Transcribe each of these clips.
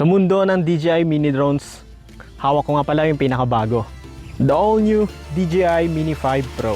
Sa mundo ng DJI mini drones, hawak ko nga pala yung pinakabago, the all new DJI Mini 5 Pro.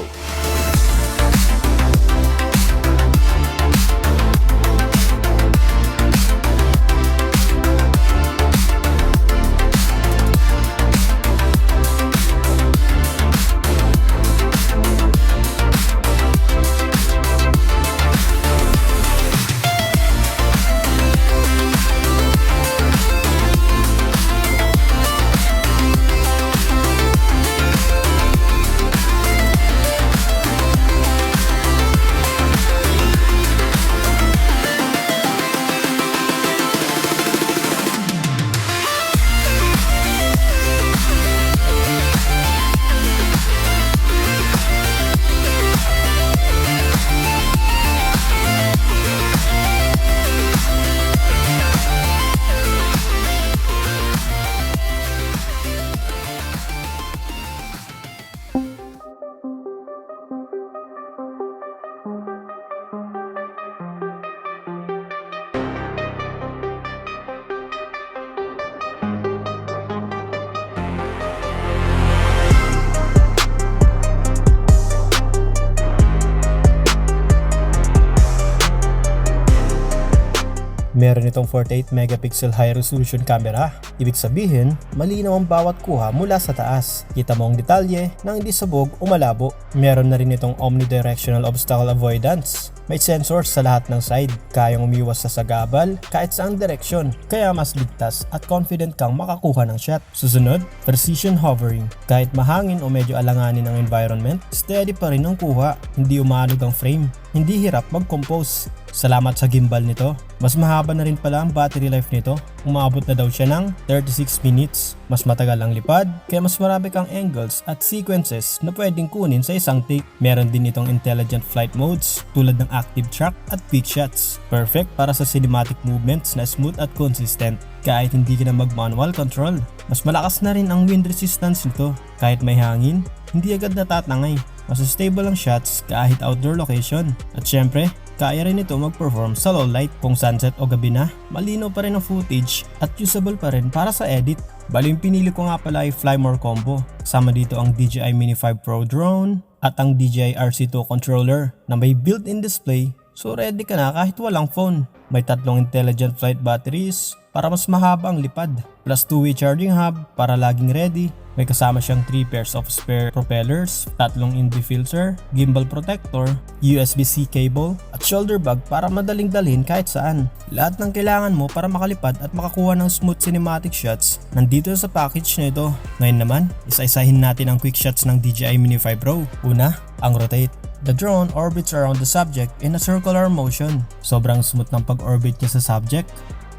Meron itong 48 megapixel high resolution camera. Ibig sabihin, malinaw ang bawat kuha mula sa taas. Kita mo ang detalye nang hindi sabog o malabo. Meron na rin itong omnidirectional obstacle avoidance. May sensors sa lahat ng side, kayang umiwas sa sagabal kahit saang direksyon, kaya mas ligtas at confident kang makakuha ng shot. Susunod, precision hovering. Kahit mahangin o medyo alanganin ang environment, steady pa rin ang kuha, hindi umanog ang frame, hindi hirap mag-compose. Salamat sa gimbal nito. Mas mahaba na rin pala ang battery life nito. Umabot na daw siya ng 36 minutes. Mas matagal ang lipad, kaya mas marami kang angles at sequences na pwedeng kunin sa isang take. Meron din itong intelligent flight modes tulad ng active track at quick shots. Perfect para sa cinematic movements na smooth at consistent. Kahit hindi ka na mag-manual control, mas malakas na rin ang wind resistance nito. Kahit may hangin, hindi agad natatangay. Mas stable ang shots kahit outdoor location. At syempre, kaya rin ito mag-perform sa low light. Kung sunset o gabi na, malinaw pa rin ang footage at usable pa rin para sa edit. Bali yung pinili ko nga pala ay Fly More combo. Kasama dito ang DJI Mini 5 Pro drone at ang DJI RC2 controller na may built-in display, so ready ka na kahit walang phone. May tatlong intelligent flight batteries para mas mahaba ang lipad, plus 2-way charging hub para laging ready. May kasama siyang 3 pairs of spare propellers, tatlong ND filter, gimbal protector, USB-C cable, at shoulder bag para madaling dalhin kahit saan. Lahat ng kailangan mo para makalipad at makakuha ng smooth cinematic shots nandito sa package na ito. Ngayon naman, isa-isahin natin ang quick shots ng DJI Mini 5 Pro. Una, ang rotate. The drone orbits around the subject in a circular motion. Sobrang smooth ng pag-orbit niya sa subject.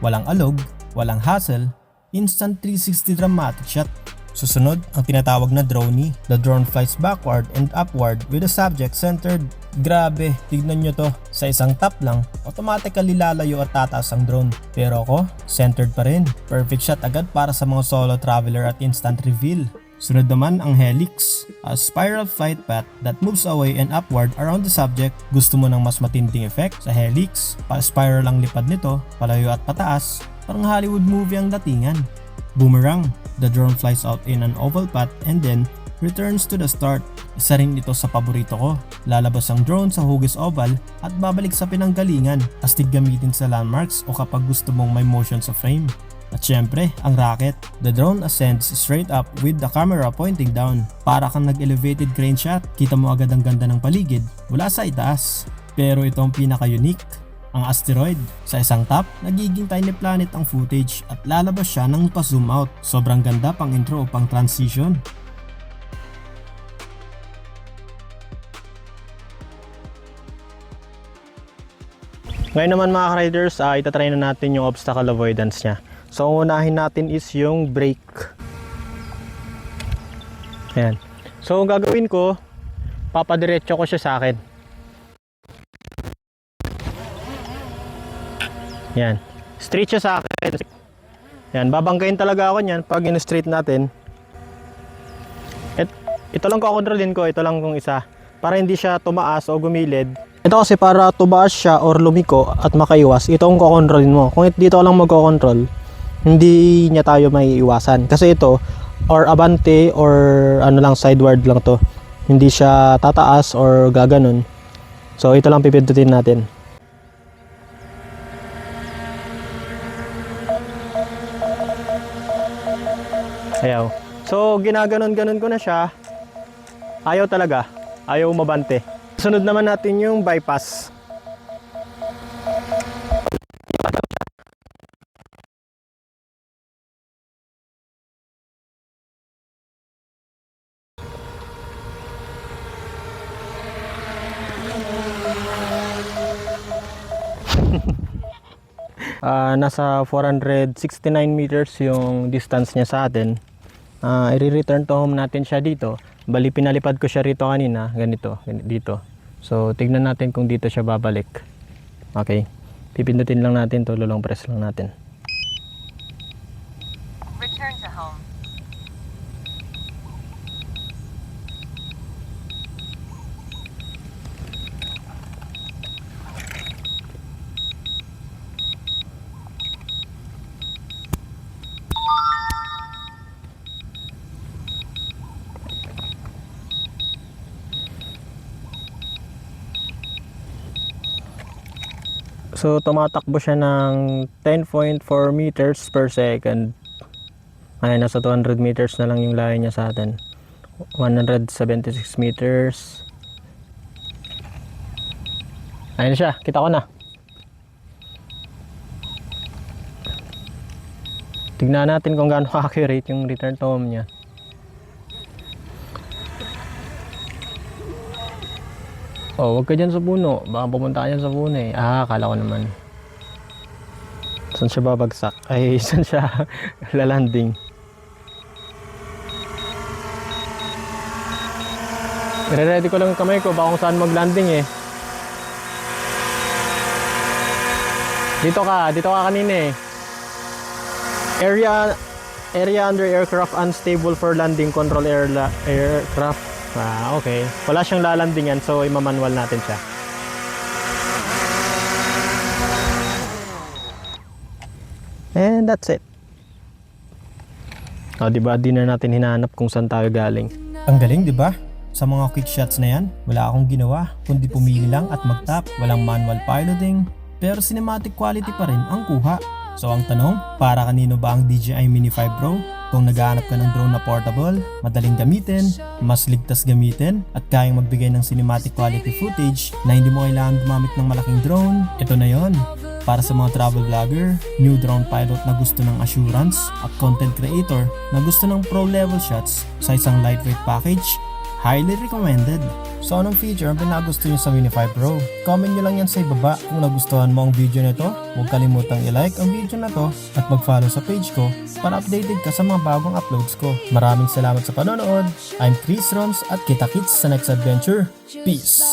Walang alog, walang hassle, instant 360 dramatic shot. Susunod, ang tinatawag na droney. The drone flies backward and upward with the subject centered. Grabe, tignan nyo to. Sa isang tap lang, automatically lalayo at tataas ang drone. Pero ako, centered pa rin. Perfect shot agad para sa mga solo traveler at instant reveal. Sunod naman ang helix, a spiral flight path that moves away and upward around the subject. Gusto mo ng mas matinding effect? Sa helix, pa-spiral ang lipad nito, palayo at pataas. Parang Hollywood movie ang datingan. Boomerang, the drone flies out in an oval path and then returns to the start. Isa rin ito sa paborito ko. Lalabas ang drone sa hugis oval at babalik sa pinanggalingan. Astig gamitin sa landmarks o kapag gusto mong may motion sa frame. At syempre, ang rocket. The drone ascends straight up with the camera pointing down. Para kang nag-elevated crane shot. Kita mo agad ang ganda ng paligid mula sa itaas. Pero ito ang pinaka-unique. Ang asteroid. Sa isang tap, nagiging tiny planet ang footage at lalabas siya nang pa-zoom out. Sobrang ganda pang intro o pang transition. Ngayon naman mga riders, itatry na natin yung obstacle avoidance niya. So ang unahin natin is yung brake. Ayan. So ang gagawin ko, papadiretso ko siya sa akin. Yan. Straight siya sa akin. Yan. Babanggain talaga ako niyan pag in-straight natin. Ito lang ko-controlin ko. Ito lang kung isa. Para hindi siya tumaas o gumilid. Ito kasi para tumaas siya or lumiko at makaiwas. Ito ang ko-controlin mo. Kung dito lang magko-control, hindi niya tayo may iwasan. Kasi ito, or abante or ano lang, sideward lang to. Hindi siya tataas or gaganon. So ito lang pipindutin natin. Ayaw. So ginaganon-ganon ko na siya. Ayaw talaga. Ayaw umabante. Sunod naman natin yung bypass. Nasa 469 meters yung distance niya sa atin. I-return to home natin siya dito. Bali pinalipad ko siya rito kanina, ganito, dito. So tignan natin kung dito siya babalik. Okay. Pipindutin lang natin to, long press lang natin. Return to home. So tumatakbo siya ng 10.4 meters per second. Ay, nasa 200 meters na lang yung layo niya sa atin. 176 meters. Ayun na siya, kita ko na. Tignan natin kung gaano accurate yung return to home niya. Oh, wag ka dyan sa puno. Baka pumunta ka dyan sa puno eh. Akala ko naman. Saan siya babagsak? Ay, saan siya lalanding? Re-ready ko lang yung kamay ko. Baka kung saan mag-landing eh. Dito ka kanina eh. Area under aircraft unstable for landing, control aircraft. Okay. Wala siyang lalandingan, so imamanual natin siya. And that's it. Diba, di na natin hinanap kung saan tayo galing. Ang galing, di ba? Sa mga quick shots na yan, wala akong ginawa kundi pumili lang at mag-tap. Walang manual piloting, pero cinematic quality pa rin ang kuha. So ang tanong, para kanino ba ang DJI Mini 5 Pro? Kung naghahanap ka ng drone na portable, madaling gamitin, mas ligtas gamitin, at kayang magbigay ng cinematic quality footage na hindi mo kailangan gumamit ng malaking drone, ito na yon. Para sa mga travel vlogger, new drone pilot na gusto ng assurance, at content creator na gusto ng pro level shots sa isang lightweight package, highly recommended. So anong feature ang pinagusto nyo sa Mini 5 Pro? Comment nyo lang yan sa ibaba. Kung nagustuhan mo ang video nito, huwag kalimutang i-like ang video na to at mag-follow sa page ko para updated ka sa mga bagong uploads ko. Maraming salamat sa panonood. I'm Chris Roms at kita-kits sa next adventure. Peace!